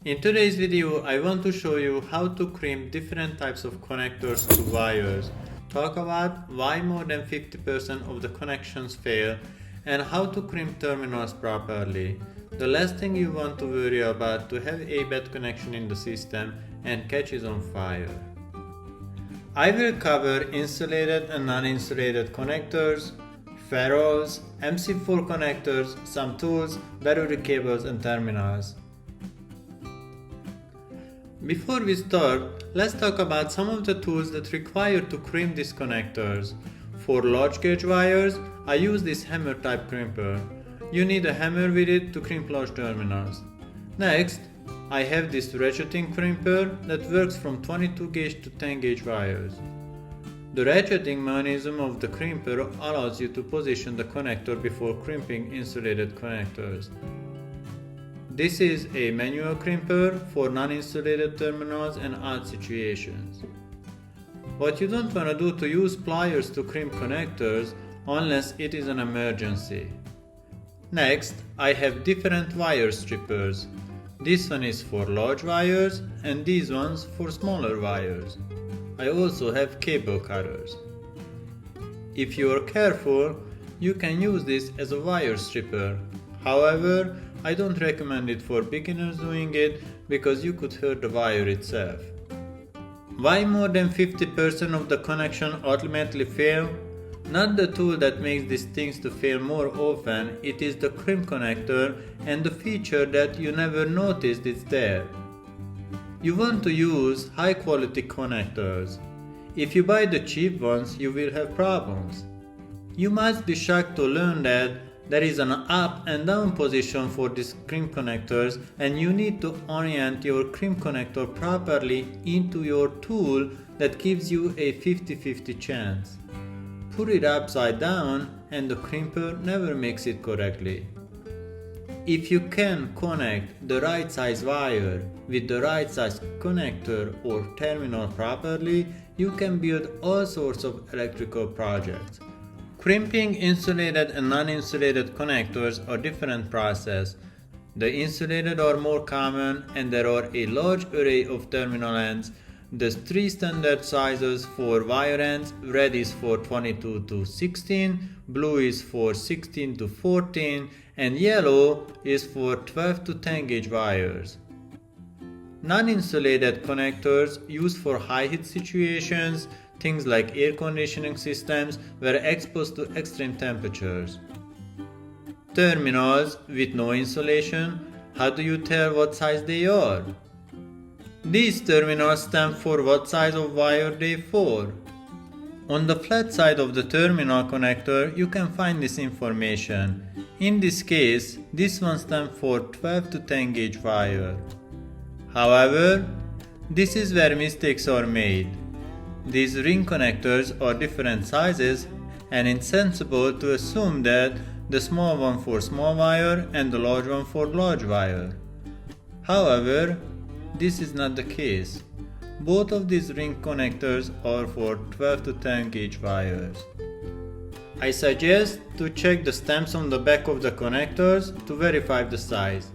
In today's video, I want to show you how to crimp different types of connectors to wires, talk about why more than 50% of the connections fail, and how to crimp terminals properly. The last thing you want to worry about to have a bad connection in the system and catches on fire. I will cover insulated and non-insulated connectors, ferrules, MC4 connectors, some tools, battery cables and terminals. Before we start, let's talk about some of the tools that require to crimp these connectors. For large gauge wires, I use this hammer type crimper. You need a hammer with it to crimp large terminals. Next, I have this ratcheting crimper that works from 22 gauge to 10 gauge wires. The ratcheting mechanism of the crimper allows you to position the connector before crimping insulated connectors. This is a manual crimper for non-insulated terminals and odd situations. What you don't want to do to use pliers to crimp connectors unless it is an emergency. Next, I have different wire strippers. This one is for large wires and these ones for smaller wires. I also have cable cutters. If you are careful, you can use this as a wire stripper. However, I don't recommend it for beginners doing it because you could hurt the wire itself. Why more than 50% of the connection ultimately fail? Not the tool that makes these things to fail more often, it is the crimp connector and the feature that you never noticed it's there. You want to use high quality connectors. If you buy the cheap ones, you will have problems. You must be shocked to learn that there is an up and down position for these crimp connectors and you need to orient your crimp connector properly into your tool that gives you a 50-50 chance. Put it upside down and the crimper never makes it correctly. If you can connect the right size wire with the right size connector or terminal properly, you can build all sorts of electrical projects. Crimping insulated and non-insulated connectors are different process. The insulated are more common and there are a large array of terminal ends. There's 3 standard sizes for wire ends. Red is for 22 to 16, blue is for 16 to 14 and yellow is for 12 to 10 gauge wires. Non-insulated connectors used for high heat situations, things like air conditioning systems, were exposed to extreme temperatures. Terminals with no insulation, how do you tell what size they are? These terminals stand for what size of wire they for. On the flat side of the terminal connector, you can find this information. In this case, this one stands for 12 to 10 gauge wire. However, this is where mistakes are made. These ring connectors are different sizes and it's sensible to assume that the small one for small wire and the large one for large wire. However, this is not the case. Both of these ring connectors are for 12 to 10 gauge wires. I suggest to check the stamps on the back of the connectors to verify the size.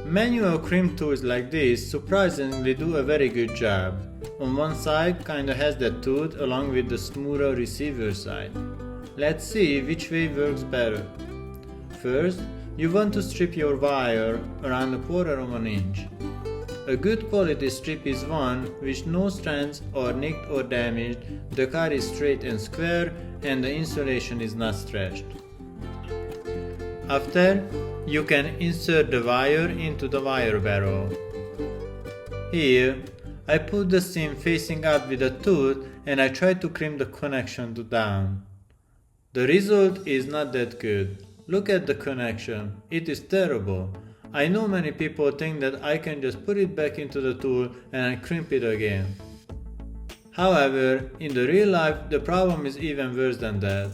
Manual crimp tools like this surprisingly do a very good job. On one side kinda has that tooth along with the smoother receiver side. Let's see which way works better. First, you want to strip your wire around 1/4 inch. A good quality strip is one which no strands are nicked or damaged, the cut is straight and square and the insulation is not stretched. After, you can insert the wire into the wire barrel. Here, I put the seam facing up with a tooth and I try to crimp the connection to down. The result is not that good. Look at the connection, it is terrible. I know many people think that I can just put it back into the tool and I crimp it again. However, in the real life the problem is even worse than that.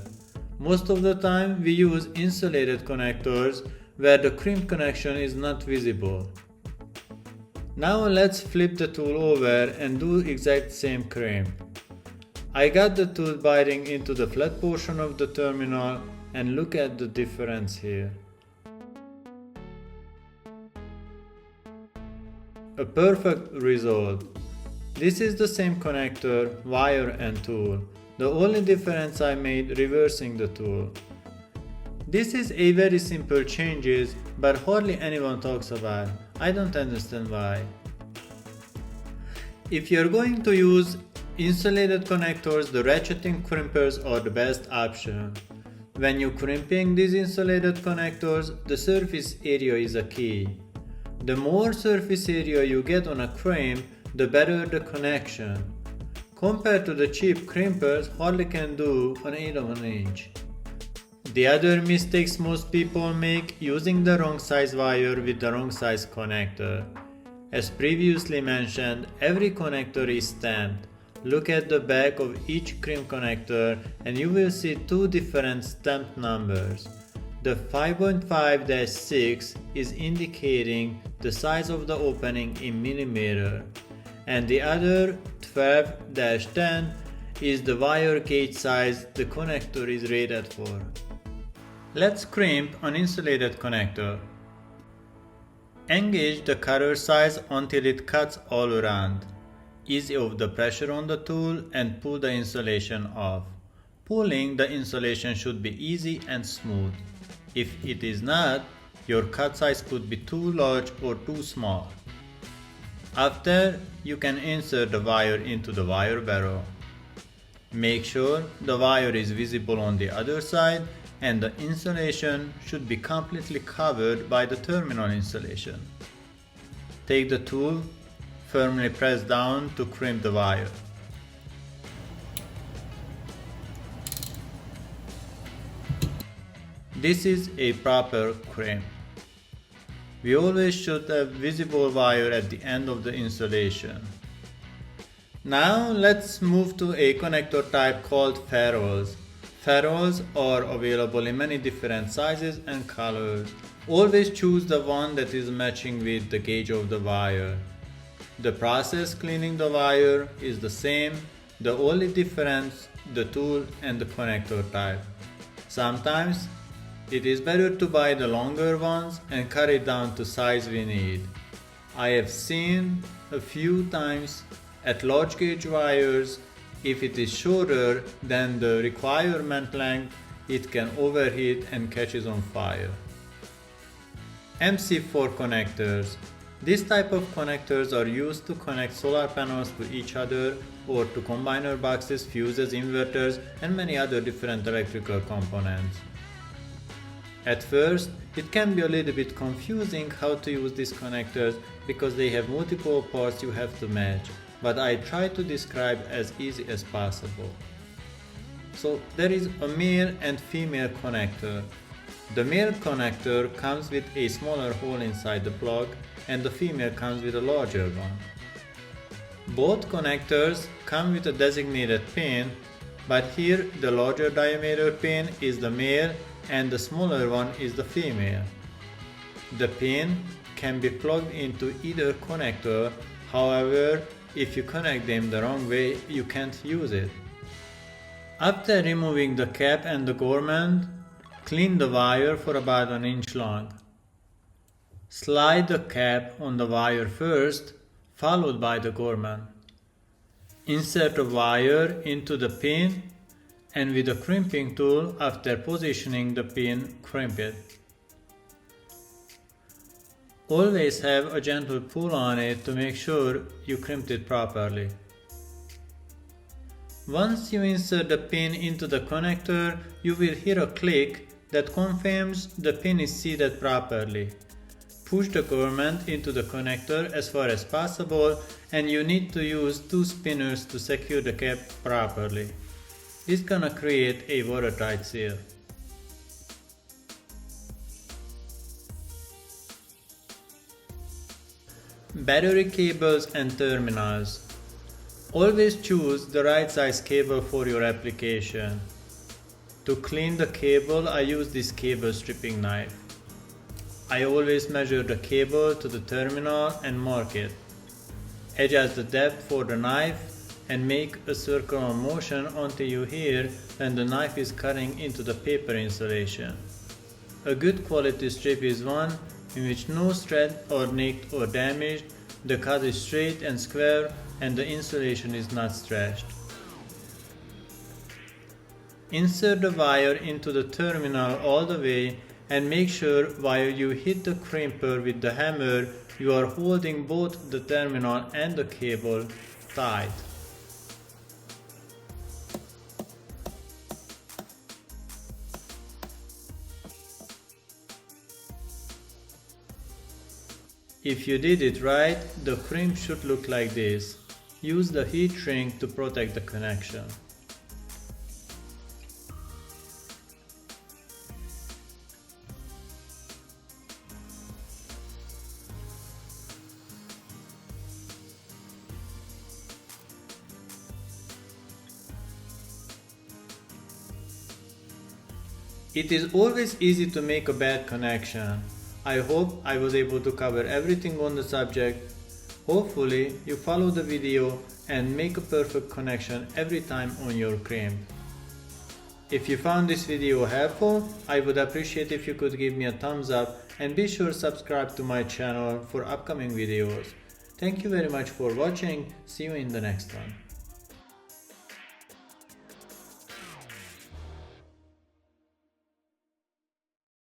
Most of the time we use insulated connectors where the crimp connection is not visible. Now let's flip the tool over and do exact same crimp. I got the tool biting into the flat portion of the terminal, and look at the difference here. A perfect result. This is the same connector, wire and tool. The only difference I made reversing the tool. This is a very simple changes, but hardly anyone talks about. I don't understand why. If you're going to use insulated connectors, the ratcheting crimpers are the best option. When you're crimping these insulated connectors, the surface area is a key. The more surface area you get on a crimp, the better the connection. Compared to the cheap crimpers, hardly can do an 1/8 of an inch. The other mistakes most people make using the wrong size wire with the wrong size connector. As previously mentioned, every connector is stamped. Look at the back of each crimp connector and you will see two different stamped numbers. The 5.5-6 is indicating the size of the opening in millimeter, and the other 12-10 is the wire gauge size the connector is rated for. Let's crimp an insulated connector. Engage the cutter size until it cuts all around. Ease off the pressure on the tool and pull the insulation off. Pulling the insulation should be easy and smooth. If it is not, your cut size could be too large or too small. After, you can insert the wire into the wire barrel. Make sure the wire is visible on the other side and the insulation should be completely covered by the terminal insulation. Take the tool, firmly press down to crimp the wire. This is a proper crimp. We always should have visible wire at the end of the insulation. Now let's move to a connector type called ferrules. Ferrules are available in many different sizes and colors. Always choose the one that is matching with the gauge of the wire. The process cleaning the wire is the same, the only difference the tool and the connector type. Sometimes it is better to buy the longer ones and cut it down to size we need. I have seen a few times at large gauge wires, if it is shorter than the requirement length, it can overheat and catches on fire. MC4 connectors. This type of connectors are used to connect solar panels to each other or to combiner boxes, fuses, inverters, and many other different electrical components. At first, it can be a little bit confusing how to use these connectors because they have multiple parts you have to match, but I try to describe as easy as possible. So there is a male and female connector. The male connector comes with a smaller hole inside the plug and the female comes with a larger one. Both connectors come with a designated pin, but here the larger diameter pin is the male and the smaller one is the female. The pin can be plugged into either connector, however, if you connect them the wrong way, you can't use it. After removing the cap and the garment, clean the wire for about 1 inch long. Slide the cap on the wire first, followed by the garment. Insert the wire into the pin and with a crimping tool, after positioning the pin, crimp it. Always have a gentle pull on it to make sure you crimped it properly. Once you insert the pin into the connector, you will hear a click that confirms the pin is seated properly. Push the garment into the connector as far as possible and you need to use 2 spinners to secure the cap properly. This is gonna create a watertight seal. Battery cables and terminals. Always choose the right size cable for your application. To clean the cable, I use this cable stripping knife. I always measure the cable to the terminal and mark it. Adjust the depth for the knife and make a circular motion until you hear when the knife is cutting into the paper insulation. A good quality strip is one in which no threads are nicked or damaged, The cut is straight and square and the insulation is not stretched. Insert the wire into the terminal all the way and make sure while you hit the crimper with the hammer, you are holding both the terminal and the cable tight. If you did it right, the crimp should look like this. Use the heat shrink to protect the connection. It is always easy to make a bad connection. I hope I was able to cover everything on the subject. Hopefully you follow the video and make a perfect connection every time on your crimp. If you found this video helpful, I would appreciate if you could give me a thumbs up and be sure to subscribe to my channel for upcoming videos. Thank you very much for watching. See you in the next one.